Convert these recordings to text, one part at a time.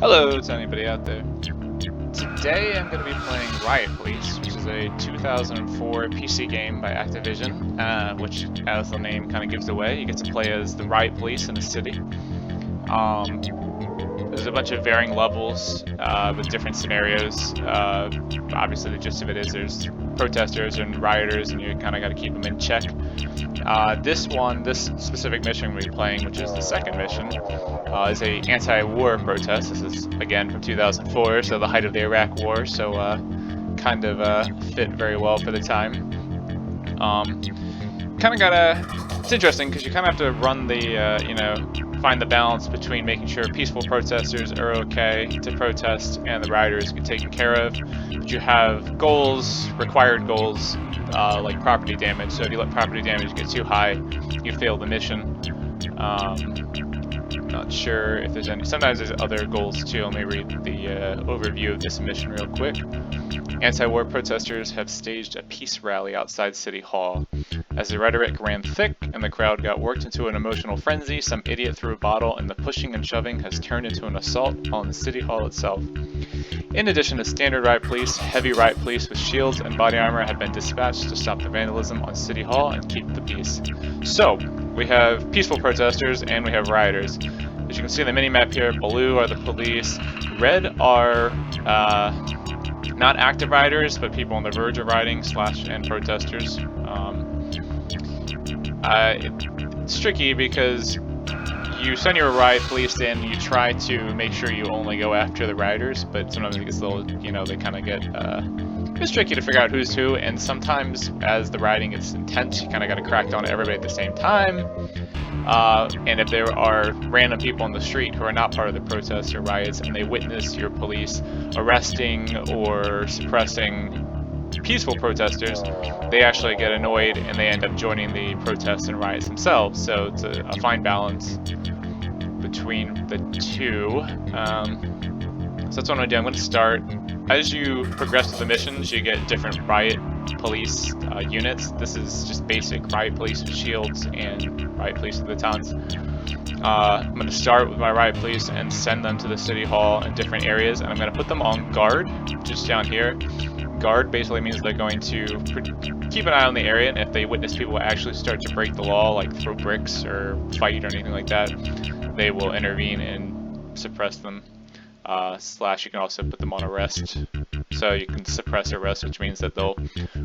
Hello to anybody out there. Today I'm going to be playing Riot Police, which is a 2004 PC game by Activision, which, as the name kind of gives away, you get to play as the Riot Police in a city. There's a bunch of varying levels with different scenarios. Obviously the gist of it is there's protesters and rioters, and you kind of got to keep them in check. This specific mission we'll be playing, which is the second mission, is a anti-war protest. This is, again, from 2004, so the height of the Iraq War, so kind of fit very well for the time. It's interesting, because you kind of have to run the, find the balance between making sure peaceful protesters are okay to protest and the rioters get taken care of. But you have goals, required goals, like property damage. So if you let property damage get too high, you fail the mission. Not sure if there's any. Sometimes there's other goals too. Let me read the overview of this mission real quick. Anti-war protesters have staged a peace rally outside City Hall. As the rhetoric ran thick and the crowd got worked into an emotional frenzy, some idiot threw a bottle and the pushing and shoving has turned into an assault on the City Hall itself. In addition to standard riot police, heavy riot police with shields and body armor have been dispatched to stop the vandalism on City Hall and keep the peace. So, we have peaceful protesters and we have rioters. As you can see on the mini-map here, blue are the police, red are not active rioters, but people on the verge of rioting and protesters. It's tricky because you send your riot police in, you try to make sure you only go after the rioters, but sometimes it gets a little, they kind of get, it's tricky to figure out who's who, and sometimes as the rioting gets intense, you kind of got to crack down on everybody at the same time. And if there are random people on the street who are not part of the protests or riots and they witness your police arresting or suppressing peaceful protesters, they actually get annoyed and they end up joining the protests and riots themselves. So it's a fine balance between the two. So that's what I'm going to do. I'm going to start. As you progress through the missions, you get different riot police units. This is just basic riot police with shields and riot police with batons. I'm going to start with my riot police and send them to the city hall in different areas, and I'm going to put them on guard just down here. Guard basically means they're going to keep an eye on the area, and if they witness people actually start to break the law, like throw bricks or fight or anything like that, they will intervene and suppress them. Slash, you can also put them on arrest. So you can suppress arrest, which means that they'll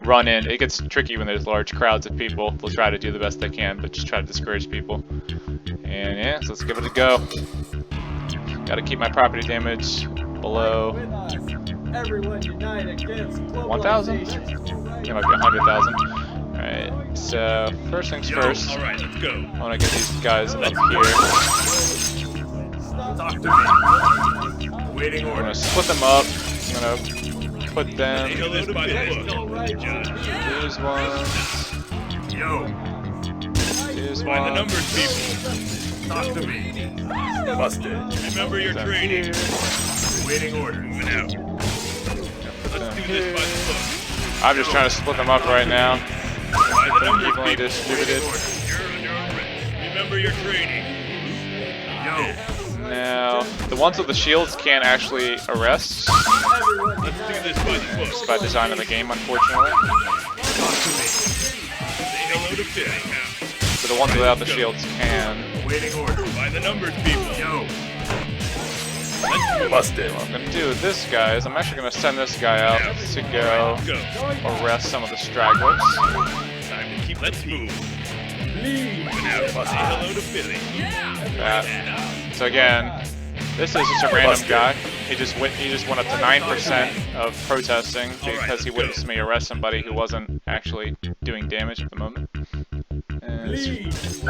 run in. It gets tricky when there's large crowds of people. They'll try to do the best they can, but just try to discourage people. And yeah, so let's give it a go. Gotta keep my property damage below 1,000? It might be 100,000. Alright, so first things first. Alright, let's go. I want to get these guys up here. Talk to me. Waiting I'm order. going to split them up. I'm going to put them. Take a look by the book. These ones. Yo, These find the ones. numbers, people. Talk to me. Busted. Remember your Down training. here. Waiting order. Moving out. Let's do this by the book. I'm just trying to split them up right now. By the numbers, Evenly people. distributed. Waiting order. You're under arrest. Remember your training. Yo, Now, the ones with the shields can't actually arrest. let's do this by the book. It's by design of the game, unfortunately. Talk to me. Say hello to Philly. So the ones without the shields can. Waiting order. By the numbers, people. Yo. Let's move. Busted. What I'm going to do with this guy is I'm actually going to send this guy out to go arrest some of the stragglers. Time to keep. Let's move. Moving out. Say hello to Philly. That. So again, this is just a random guy. He just went up to 9% of protesting because he witnessed me arrest somebody who wasn't actually doing damage at the moment. And so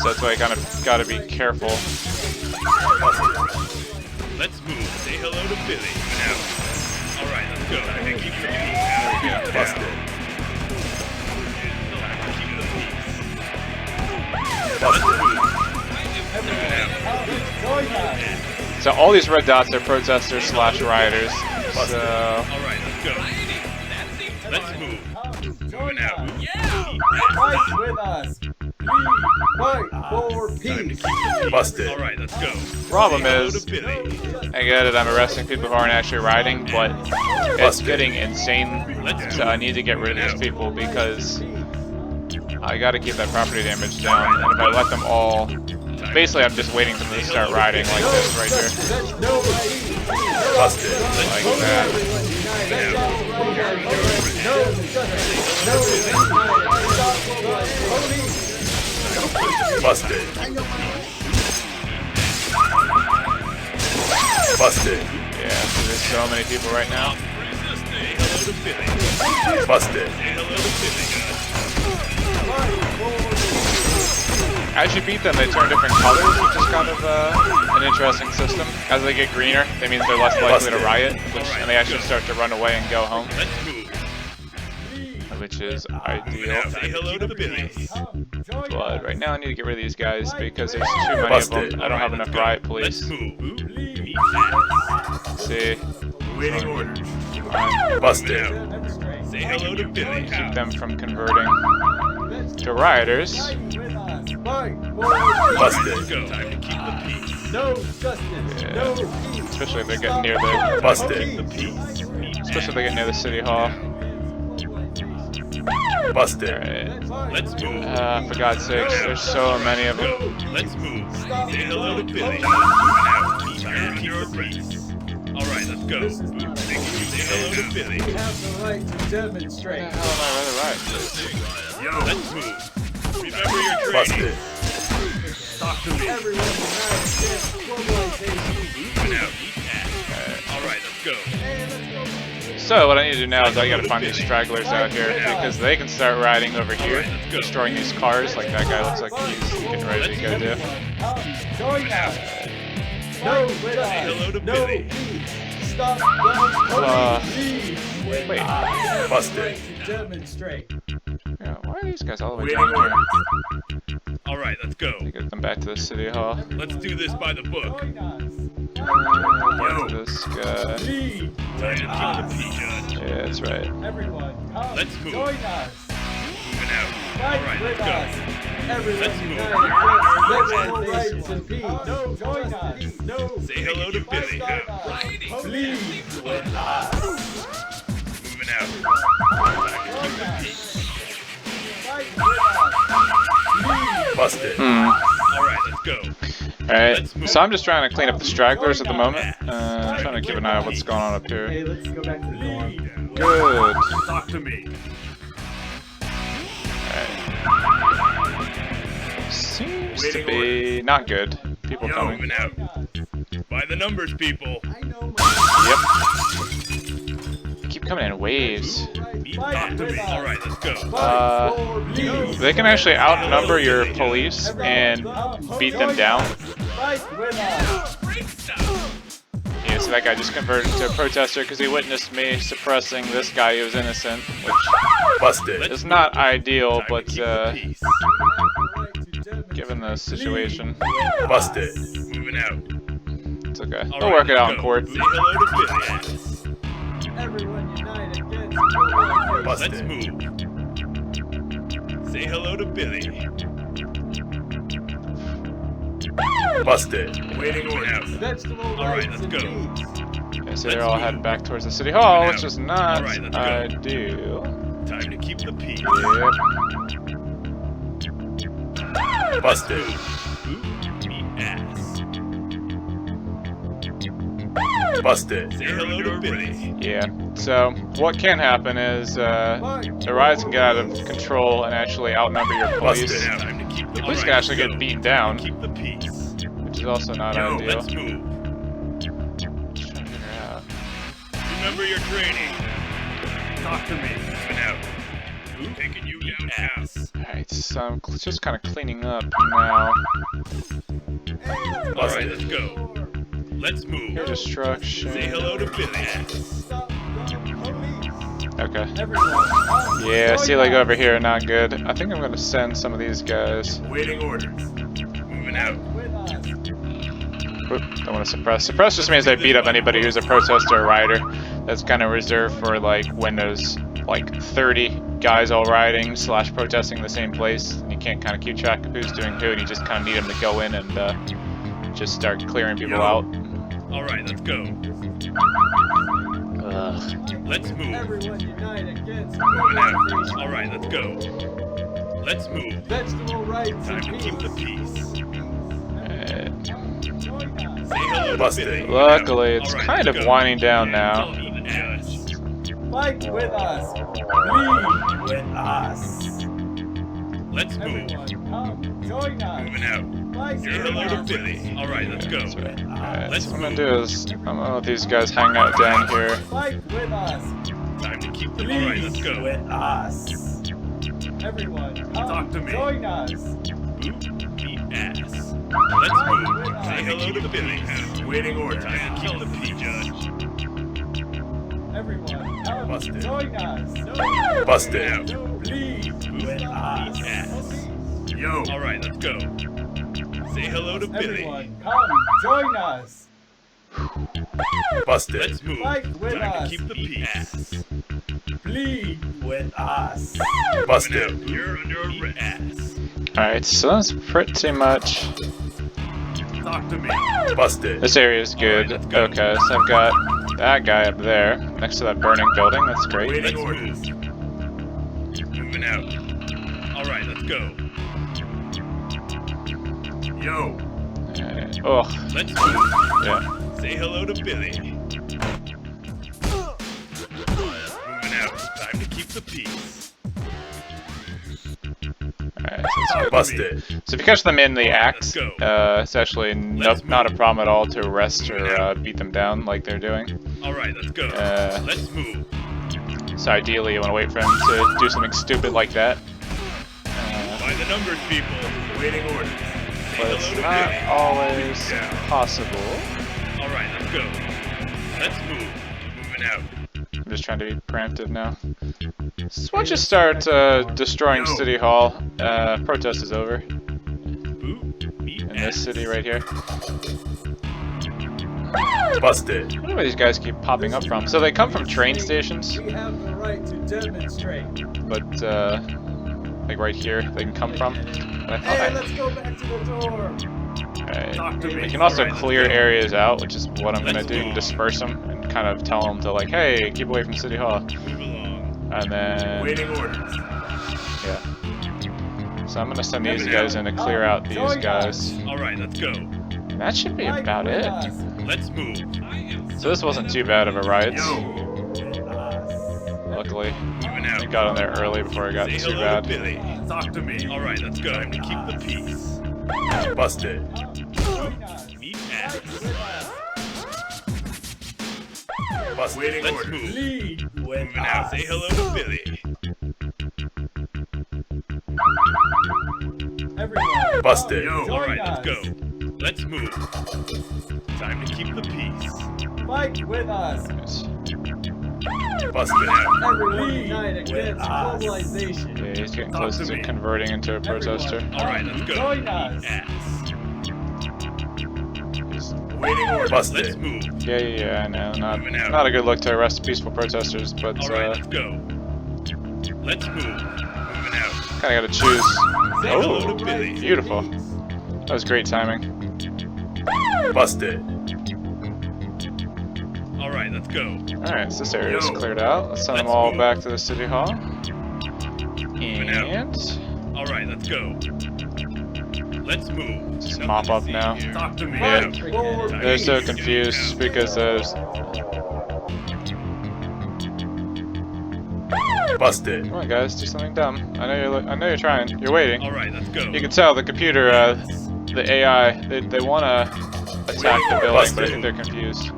that's why you kind of got to be careful. Let's move. Say hello to Philly. Moving out. All right, let's go. Time to keep the peace. Yeah, Busted. Time to keep the peace. Let's move. Moving out. So all these red dots are protesters slash rioters. So All right, let's go. Let's move. Moving out. Fight with us. Fight for peace. Busted. All right, let's go. Problem Say hello is, to Billy. I get it, I'm arresting people who aren't actually rioting, but it's getting insane, so I need to get rid of these people because I gotta keep that property damage down, and if I let them all... Basically, I'm just waiting for them to start riding like this right here. Busted. Like that. Busted. Busted. Yeah, there's so many people right now. Busted. As you beat them, they turn different colors, which is kind of an interesting system. As they get greener, that means they're less likely to riot, and they actually start to run away and go home, which is ideal. Say hello to Billy. But right now I need to get rid of these guys because there's too many of them. I don't have enough riot police. See? Waiting orders. Busted. Say hello to Billy. Keep them from converting to rioters. Busted. Time to keep the peace. No justice. Yeah. No peace. Especially if they get near the Busted. especially if they get near the city hall. Busted. Alright. Let's move. For God's sakes, there's so many of them. Go. Let's move. Say hello to Billy. Now, time to keep the peace. All right, let's go. Say hello to Billy. We have the right to demonstrate. What the hell am I rather right? Yo, let's move. Remember your training. Busted. Talk to me. Everyone united against globalization. Moving out. All right, let's go. So what I need to do now is I gotta find these stragglers out here because they can start riding over here, destroying these cars like that guy looks like he's getting ready to go do. Join us. No Say hello to justice. No Billy. peace. Stop the police. Wait. Busted. To demonstrate. Yeah, why are these guys all the way Waiting down here? orders. All right, let's go. Get them back to the city hall. Let's do this by the book. Back to this guy. Lead. Time to keep the peace, Judge. Yeah, that's right. Everyone, come. Let's move. Join us. Moving out. All Fight right, with let's go. us. Everyone Let's move. united against globalization and peace. No, join us. No. Say hello to Billy. Lead. Moving out. Time to keep the peace. Fight with us. Busted. Hmm. All right, let's go. Alright, so I'm just trying to clean up the stragglers at the moment. I'm trying to keep an eye on what's going on up Hey, here. let's go back to the dorm. Good. Talk to me. Seems to be not good. People Yo, coming. moving out. By the numbers, people. I know Yep. Keep coming in waves. Talk to me. All right, let's go. They can actually outnumber your police and beat them down. Fight with us. Yeah, so that guy just converted to a protester because he witnessed me suppressing this guy who was innocent, which Busted. is not ideal, Time to but keep the peace. given the situation, Busted. Moving out. it's okay. All We'll right, work it let's out in go. court. Say hello to Billy. Everyone unite against globalization. Let's Busted. Hmm. move. Say hello to Billy. Busted. Waiting orders. Vegetable All right, rights let's and go. peace. Okay, so they're all heading back towards the city hall, which is not Alright, let's go. ideal. Time to keep the peace. Yep. Busted. Meat ass. Busted. Say hello to Billy. Yeah. So what can happen is the riots can get out of control and actually outnumber your police, Busted. Time to keep the police Alright, can actually let's get go. beaten Time down, to keep the peace. which is also not Yo, ideal. let's move. Just trying to figure out. Remember your training. Talk to me. Moving out. Taking you downtown. Alright, so I'm just kind of cleaning up now. Alright, let's go. Let's move. Your Say destruction. hello to Billy. Stop the police. Okay. Everyone, come. Yeah, Join see, like us. over here, not good. I think I'm gonna send some of these guys. Waiting orders. Moving out. With us. Oop, don't want to suppress. Suppress just means they beat up anybody who's a protester or rioter. That's kind of reserved for like when there's like 30 guys all rioting / protesting the same place. And you you can't kind of keep track of who's doing who, and you just kind of need them to go in and just start clearing people out. Alright, let's go. Let's move. Everyone unite against Moving out. globalization. Alright, let's go. Let's move. Vegetable rights Time and to peace. keep the peace. Join us. Say hello to Busted. Billy. Luckily, it's Alright, kind let's of go. winding down now. Don't even ask. Fight with us. Bleed with us. Let's move. Everyone, come, join us. Moving out. Fight Say with hello to us. Billy. Alright, let's go. Alright, Let's so what I'm move. gonna do is, I'm gonna let these guys hang out down here. Fight with us. Time to keep them. Alright, let's go. with us. Everyone, come, Talk to me. join us. Boot me ass. Let's move. Say hello to Billy. Waiting order. Time to keep the peace, Judge. Everyone, come, Busted. join us. Busted. Bleed with us. Ass. Yo. Alright, let's go. Say hello to Billy. Everyone, come, join us. Busted. Let's move. Fight with Time us. to keep the peace. Bleed with us. Busted. You're under arrest. Alright, so that's pretty much, Talk to me. Busted. this area is good. Alright, let's go. Okay, so I've got that guy up there, next to that burning building, that's great. Waiting Let's orders. move. Moving out. Alright, let's go. Yo. Alright, oh, Let's move. yeah. Say hello to Billy. Moving out. Time to keep the peace. Alright, so it's good. Busted. So if you catch them in the act, Let's go. it's actually Let's not a move. problem at all to arrest or beat them down like they're doing. Alright, let's go. Let's move. So ideally you want to wait for him to do something stupid like that. By the numbers, people. Waiting orders. Say But it's hello to not Billy. always possible. Alright, let's go. Let's move. Moving out. I'm just trying to be preemptive now. So why don't you start destroying Yo. City Hall? Protest is over Boot me in this city right here. Busted. I don't know where these guys keep popping up from. So they come from train stations, We have the right to demonstrate. but like right here they can come from. But Hey, let's go back to the door. Talk to me. We can also Alright, let's clear go. areas out, which is what I'm gonna Let's do, move. disperse them and kind of tell them to like, hey, keep away from City Hall. Move along. And then, Waiting orders. yeah. So I'm gonna send these Moving guys out. in to clear out these Join guys. Alright, let's go. And that should be Fight about with it. us. Let's move. So this wasn't too bad of a riot. Yo. Luckily, Moving out. I got on there early before it got Say too hello bad. to Billy. Talk to me. Alright, let's go. Time to keep the peace. Busted. Join us. Meet ass. Busted. Waiting Let's orders. move. Bleed with Moving out. us. Say hello to Billy. Everyone, Busted. come, Yo. join Alright, let's us. go. Let's move. Time to keep the peace. Fight with us. Busted. Everyone unite against globalization. Yeah, he's getting Talk close to to me. converting into a protester. Alright, let's go. Join us. Meet ass. Waiting orders. Let's Busted. move. Yeah, I know. Moving out. Not a good look to arrest peaceful protesters, but Alright, let's go. Let's move. Moving out. kind of gotta choose. Say hello Oh, to Billy. beautiful. That was great timing. Busted. Alright, let's go. Alright, so this area is Yo. cleared out. Let's send them Let's all move. back to the City Hall. Moving out. And Alright, let's go. Let's move. Just Nothing mop to up see now. here. Talk to me. Yeah. For they're so peace. confused because there's. Busted. Come on, guys, do something dumb. I know you're trying. You're waiting. Alright, let's go. You can tell the computer, the AI, they want to attack the building, but I think they're confused.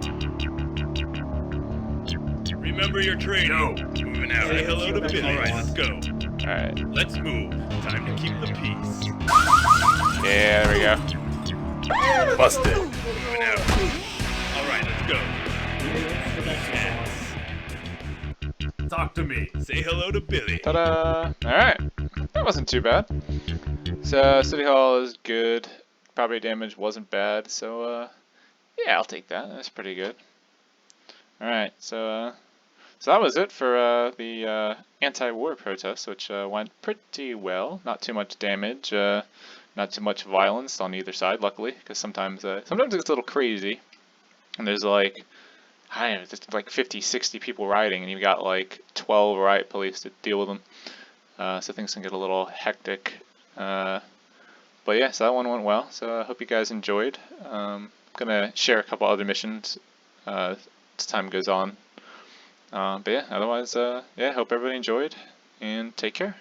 Remember your training. Yo. Moving out. Say hello to Billy. Alright, let's go. Alright. Let's move. Time to keep the peace. Yeah, there we go. Busted. Moving out. Alright, let's go. Ass. Talk to me. Say hello to Billy. Ta-da! Alright. That wasn't too bad. So, City Hall is good. Property damage wasn't bad, so, yeah, I'll take that. That's pretty good. Alright, so, So that was it for the anti-war protests, which went pretty well. Not too much damage, not too much violence on either side, luckily, because sometimes it gets a little crazy, and there's like, I don't know, just like 50, 60 people rioting, and you've got like 12 riot police to deal with them. So things can get a little hectic. But yeah, so that one went well. So I hope you guys enjoyed. I'm gonna share a couple other missions as time goes on. But yeah, otherwise, yeah, hope everybody enjoyed, and take care.